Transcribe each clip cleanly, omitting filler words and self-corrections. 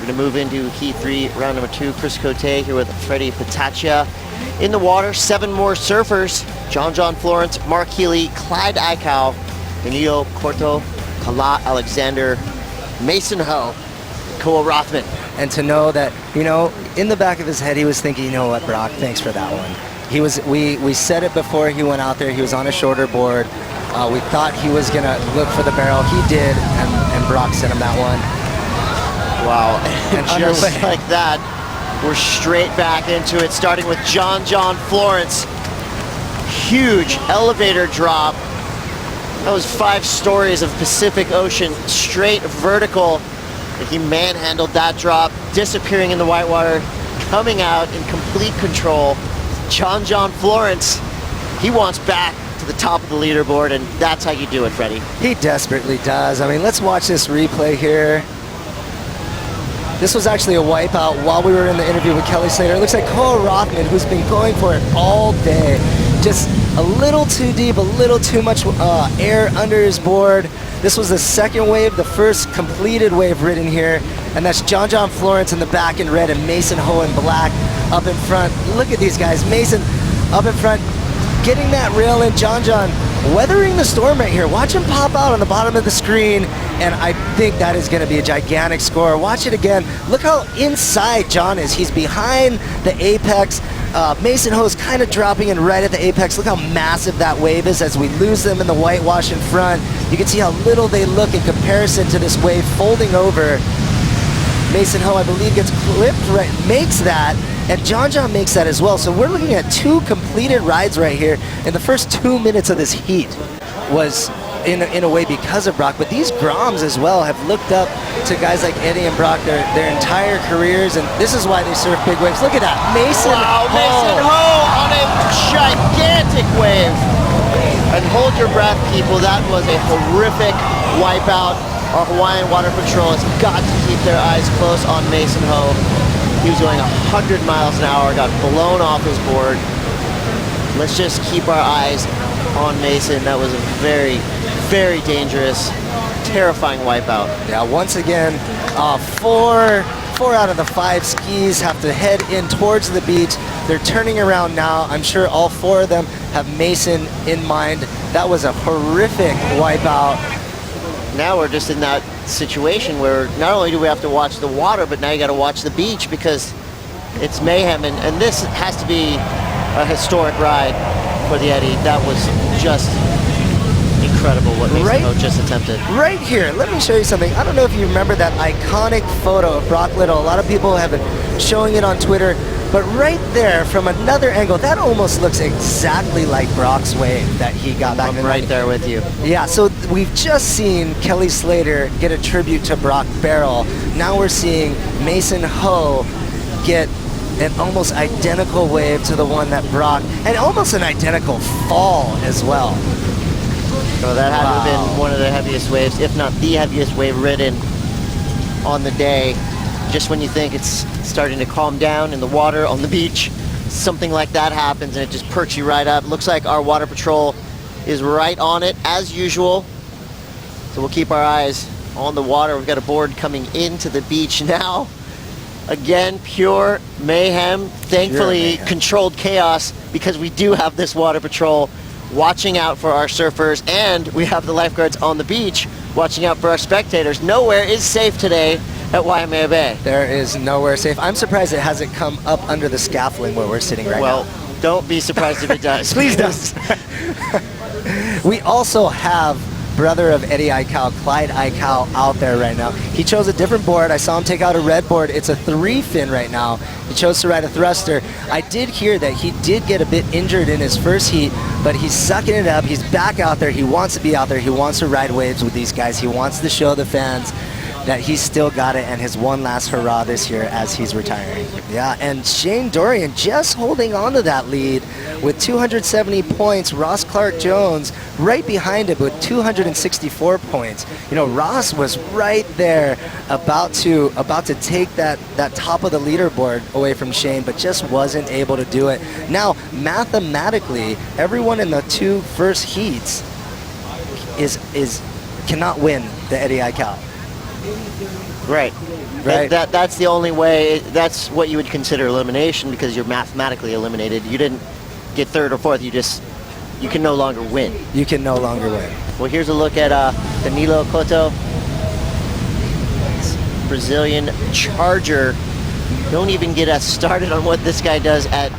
We're going to move into Heat 3, round number 2. Chris Couto here with Freddie Pataccia. In the water, 7 more surfers. John Florence, Mark Healy, Clyde Aikau, Danilo, Couto, Kala Alexander, Mason Ho, Cole Rothman. And to know that, you know, in the back of his head, he was thinking, you know what, Brock, thanks for that one. He was, we said it before he went out there. He was on a shorter board. We thought he was going to look for the barrel. He did, and Brock sent him that one. Wow, and just like that, we're straight back into it, starting with John Florence. Huge elevator drop. That was 5 stories of Pacific Ocean, straight vertical. He manhandled that drop, disappearing in the whitewater, coming out in complete control. John Florence, he wants back to the top of the leaderboard, and that's how you do it, Freddie. He desperately does. I mean, let's watch this replay here. This was actually a wipeout while we were in the interview with Kelly Slater. It looks like Cole Rothman, who's been going for it all day, just a little too deep, a little too much air under his board. This was the second wave, the first completed wave ridden here, and that's John Florence in the back in red and Mason Ho in black up in front. Look at these guys. Mason up in front, getting that rail in. John weathering the storm right here. Watch him pop out on the bottom of the screen, and I think that is going to be a gigantic score. Watch it again. Look how inside John is. He's behind the apex. Mason Ho is kind of dropping in right at the apex. Look how massive that wave is as we lose them in the whitewash in front. You can see how little they look in comparison to this wave folding over. Mason Ho, I believe, gets clipped right, makes that, and John makes that as well. So we're looking at 2 completed rides right here, and the first 2 minutes of this heat was in a way because of Brock. But these Groms as well have looked up to guys like Eddie and Brock their entire careers, and this is why they surf big waves. Look at that, Mason Ho. Mason Ho on a gigantic wave. And hold your breath, people. That was a horrific wipeout. Our Hawaiian Water Patrol has got to keep their eyes close on Mason Ho. He was going 100 miles an hour, got blown off his board. Let's just keep our eyes on Mason. That was a very, very dangerous, terrifying wipeout. Yeah, once again, 4 out of the 5 skis have to head in towards the beach. They're turning around now. I'm sure all 4 of them have Mason in mind. That was a horrific wipeout. Now we're just in that situation where not only do we have to watch the water, but now you got to watch the beach because it's mayhem. And this has to be a historic ride for the Eddie. That was just incredible what Mason Ho just attempted. Right here, let me show you something. I don't know if you remember that iconic photo of Brock Little. A lot of people have been showing it on Twitter, but right there from another angle, that almost looks exactly like Brock's wave that he got back in the right there with you. Yeah, so we've just seen Kelly Slater get a tribute to Brock Barrel. Now we're seeing Mason Ho get an almost identical wave to the one that Brock, and almost an identical fall as well. So that had to have been one of the heaviest waves, if not the heaviest wave ridden on the day. Just when you think it's starting to calm down in the water on the beach, something like that happens and it just perks you right up. Looks like our Water Patrol is right on it as usual. So we'll keep our eyes on the water. We've got a board coming into the beach now. Again, pure mayhem. Thankfully, controlled chaos, because we do have this Water Patrol watching out for our surfers, and we have the lifeguards on the beach watching out for our spectators. Nowhere is safe today at Waimea Bay. There is nowhere safe. I'm surprised it hasn't come up under the scaffolding where we're sitting right now. Well, don't be surprised if it does. Please don't. We also have brother of Eddie Aikau, Clyde Aikau, out there right now. He chose a different board. I saw him take out a red board. It's a 3-fin right now. He chose to ride a thruster. I did hear that he did get a bit injured in his first heat, but he's sucking it up. He's back out there. He wants to be out there. He wants to ride waves with these guys. He wants to show the fans that he's still got it, and his one last hurrah this year as he's retiring. Yeah, and Shane Dorian just holding on to that lead with 270 points. Ross Clark-Jones right behind him with 264 points. You know, Ross was right there about to take that top of the leaderboard away from Shane, but just wasn't able to do it. Now, mathematically, everyone in the 2 first heats cannot win the Eddie Aikau. Right. Right. That's the only way. That's what you would consider elimination because you're mathematically eliminated. You didn't get third or fourth. You can no longer win. You can no longer win. Well, here's a look at Danilo Couto, Brazilian Charger. Don't even get us started on what this guy does at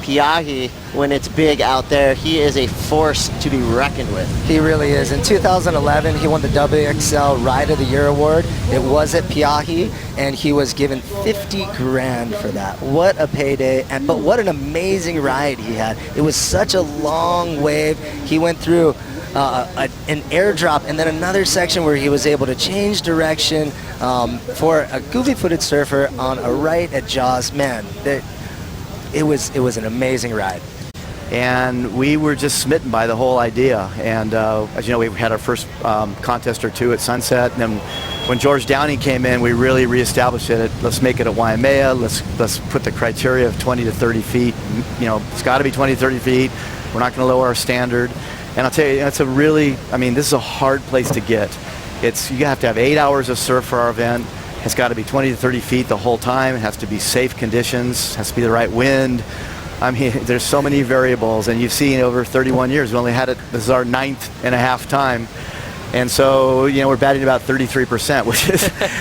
Piahi when it's big out there. He is a force to be reckoned with. He really is. In 2011, he won the WXL Ride of the Year award. It was at Piahi, and he was given 50 grand for that. What a payday, but what an amazing ride he had. It was such a long wave. He went through an airdrop and then another section where he was able to change direction for a goofy-footed surfer on a right at Jaws. Man, it was an amazing ride. And we were just smitten by the whole idea. And as you know, we had our first contest or two at Sunset. And then when George Downey came in, we really reestablished it. Let's make it a Waimea. Let's put the criteria of 20 to 30 feet. You know, it's got to be 20 to 30 feet. We're not going to lower our standard. And I'll tell you, it's a really, I mean, this is a hard place to get. You have to have 8 hours of surf for our event. It's got to be 20 to 30 feet the whole time. It has to be safe conditions. It has to be the right wind. I mean, there's so many variables, and you've seen over 31 years, we only had it, this is our 9.5 time. And so, you know, we're batting about 33%,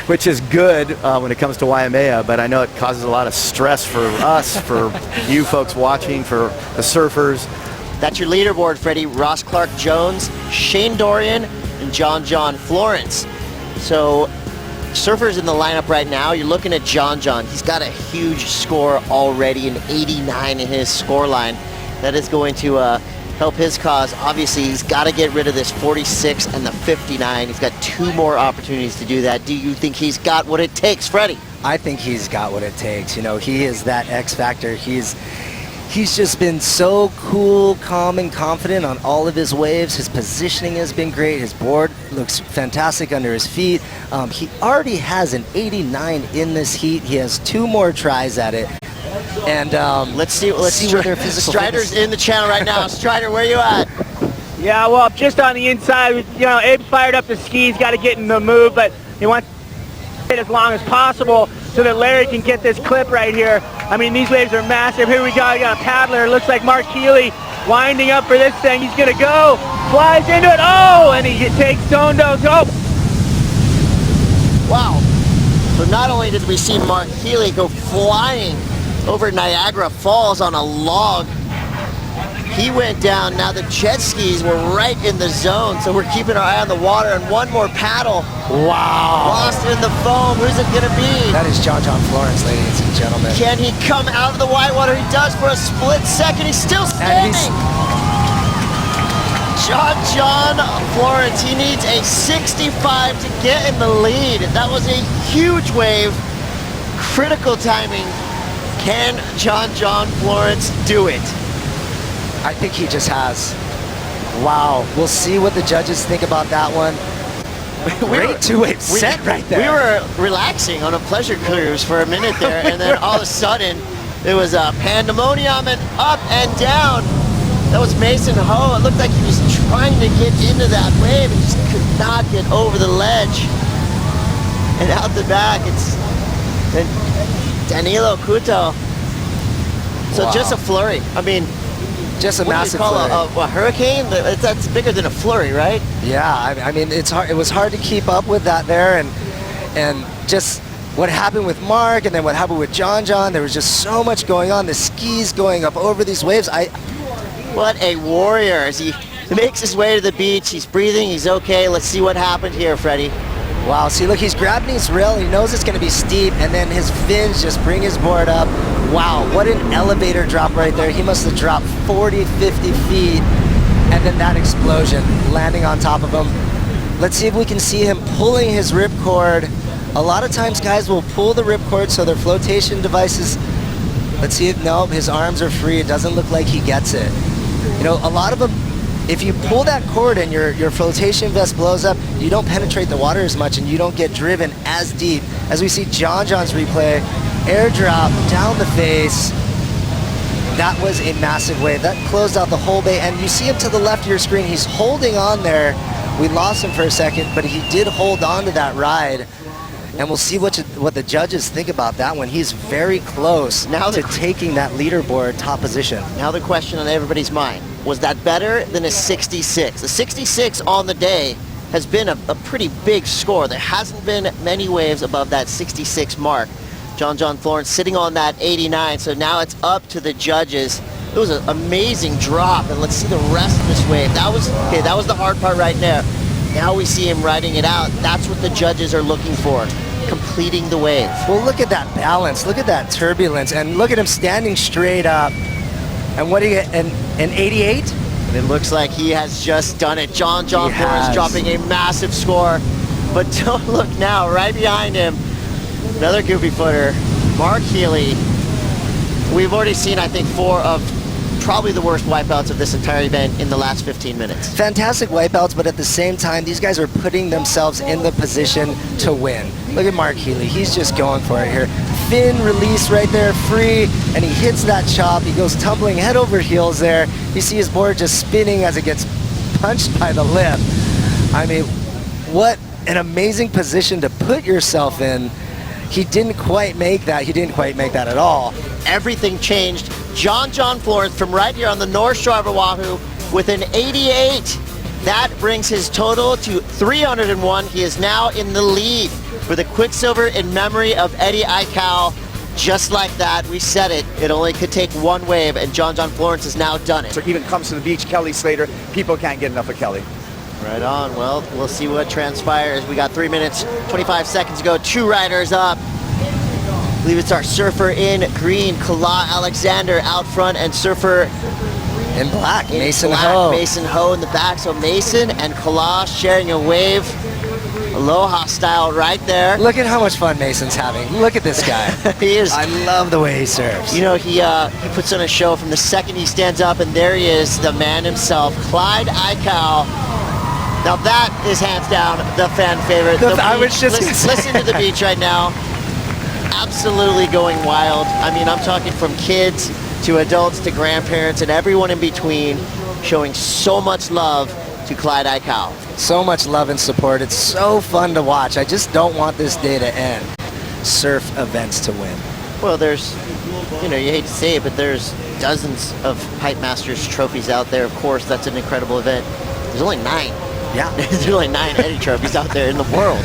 which is good when it comes to Waimea, but I know it causes a lot of stress for us, for you folks watching, for the surfers. That's your leaderboard, Freddie. Ross Clark Jones, Shane Dorian, and John Florence. So surfers in the lineup right now, you're looking at John. He's got a huge score already, an 89 in his score line. That is going to help his cause. Obviously, he's got to get rid of this 46 and the 59. He's got 2 more opportunities to do that. Do you think he's got what it takes, Freddie? I think he's got what it takes. You know, he is that X factor. He's just been so cool, calm, and confident on all of his waves. His positioning has been great. His board looks fantastic under his feet. He already has an 89 in this heat. He has 2 more tries at it. And let's see where their physical Strider's in the channel right now. Strider, where you at? Yeah, well, just on the inside, you know, Abe's fired up the skis, got to get in the move, but he wants to get as long as possible so that Larry can get this clip right here. I mean, these waves are massive. Here we go. We got a paddler. Looks like Mark Healy winding up for this thing. He's going to go. Flies into it. Oh, and he takes Stone Dogs. Oh. Wow. So not only did we see Mark Healy go flying over Niagara Falls on a log, he went down. Now the jet skis were right in the zone, so we're keeping our eye on the water, and one more paddle. Wow. Lost in the foam. Who's it going to be? That is John Florence, ladies and gentlemen. Can he come out of the whitewater? He does for a split second. He's still standing. John Florence, he needs a 65 to get in the lead. That was a huge wave. Critical timing. Can John Florence do it? I think he just has. Wow. We'll see what the judges think about that one. Great 2-wave set right there. We were relaxing on a pleasure cruise for a minute there, and then all of a sudden, it was a pandemonium and up and down. That was Mason Ho. It looked like he was trying to get into that wave and just could not get over the ledge. And out the back, it's Danilo Couto. So wow. just a flurry. I mean, just a massive flurry. flurry. A hurricane? That's bigger than a flurry, right? Yeah, I mean, it's hard. It was hard to keep up with that there, and just what happened with Mark, and then what happened with John. There was just so much going on. The skis going up over these waves. What a warrior! As he makes his way to the beach, he's breathing. He's okay. Let's see what happened here, Freddie. Wow, see, look, he's grabbing his rail. He knows it's going to be steep, and then his fins just bring his board up. Wow, what an elevator drop right there. He must have dropped 40, 50 feet, and then that explosion landing on top of him. Let's see if we can see him pulling his ripcord. A lot of times guys will pull the ripcord so their flotation devices, let's see if, no, his arms are free. It doesn't look like he gets it. You know, a lot of them, if you pull that cord and your flotation vest blows up, you don't penetrate the water as much and you don't get driven as deep. As we see John's replay, airdrop down the face. That was a massive wave. That closed out the whole bay, and you see him to the left of your screen. He's holding on there. We lost him for a second, but he did hold on to that ride. And we'll see what the judges think about that one. He's very close Now to taking that leaderboard top position. Now the question on everybody's mind, was that better than a 66? The 66 on the day has been a pretty big score. There hasn't been many waves above that 66 mark. John Florence sitting on that 89, so now it's up to the judges. It was an amazing drop, and let's see the rest of this wave. That was the hard part right there. Now we see him riding it out. That's what the judges are looking for, completing the wave. Well, look at that balance. Look at that turbulence. And look at him standing straight up. And what do you get? An 88? And it looks like he has just done it. John Florence dropping a massive score. But don't look now, right behind him, another goofy footer, Mark Healy. We've already seen, I think, 4 of probably the worst wipeouts of this entire event in the last 15 minutes. Fantastic wipeouts, but at the same time, these guys are putting themselves in the position to win. Look at Mark Healy. He's just going for it here. Fin release right there, free, and he hits that chop. He goes tumbling head over heels there. You see his board just spinning as it gets punched by the lip. I mean, what an amazing position to put yourself in. He didn't quite make that. He didn't quite make that at all. Everything changed. John Florence from right here on the North Shore of Oahu with an 88. That brings his total to 301. He is now in the lead with a Quicksilver in memory of Eddie Aikau. Just like that, we said it. It only could take one wave, and John Florence has now done it. So even comes to the beach, Kelly Slater, people can't get enough of Kelly. Right on. Well, we'll see what transpires. We got 3 minutes, 25 seconds to go. 2 riders up. I believe it's our surfer in green, Kala Alexander out front, and surfer In black, in Mason black, Ho. Mason Ho in the back. So Mason and Kala sharing a wave. Aloha style right there. Look at how much fun Mason's having. Look at this guy. He is. I love the way he surfs. You know, he puts on a show from the second he stands up, and there he is, the man himself, Clyde Aikau. Now that is hands down the fan favorite. I was just gonna say. Listen to the beach right now. Absolutely going wild. I mean, I'm talking from kids to adults to grandparents and everyone in between, showing so much love to Clyde Aikau. So much love and support. It's so fun to watch. I just don't want this day to end. Surf events to win. Well, there's, you know, you hate to say it, but there's dozens of Pipe Masters trophies out there. Of course, that's an incredible event. There's only 9. Yeah. There's only 9 Eddie trophies out there in the world.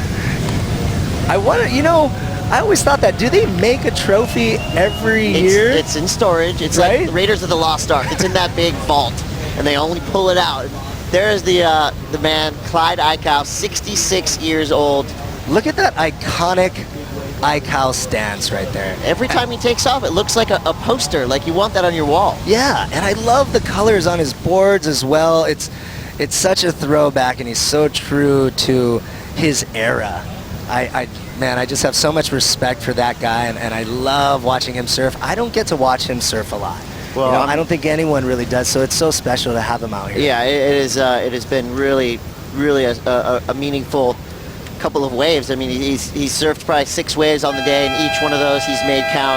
I wonder, you know, I always thought that. Do they make a trophy every year? It's in storage. It's Right? like Raiders of the Lost Ark. It's in that big vault, and they only pull it out. There's the man, Clyde Aikau, 66 years old. Look at that iconic Aikau stance right there. Every time he takes off, it looks like a poster, like you want that on your wall. Yeah, and I love the colors on his boards as well. It's such a throwback, and he's so true to his era. Man, I just have so much respect for that guy, and I love watching him surf. I don't get to watch him surf a lot. Well, you know, I don't think anyone really does, so it's so special to have him out here. Yeah, it is. It has been really a meaningful couple of waves. I mean, he's surfed probably 6 waves on the day, and each one of those he's made count.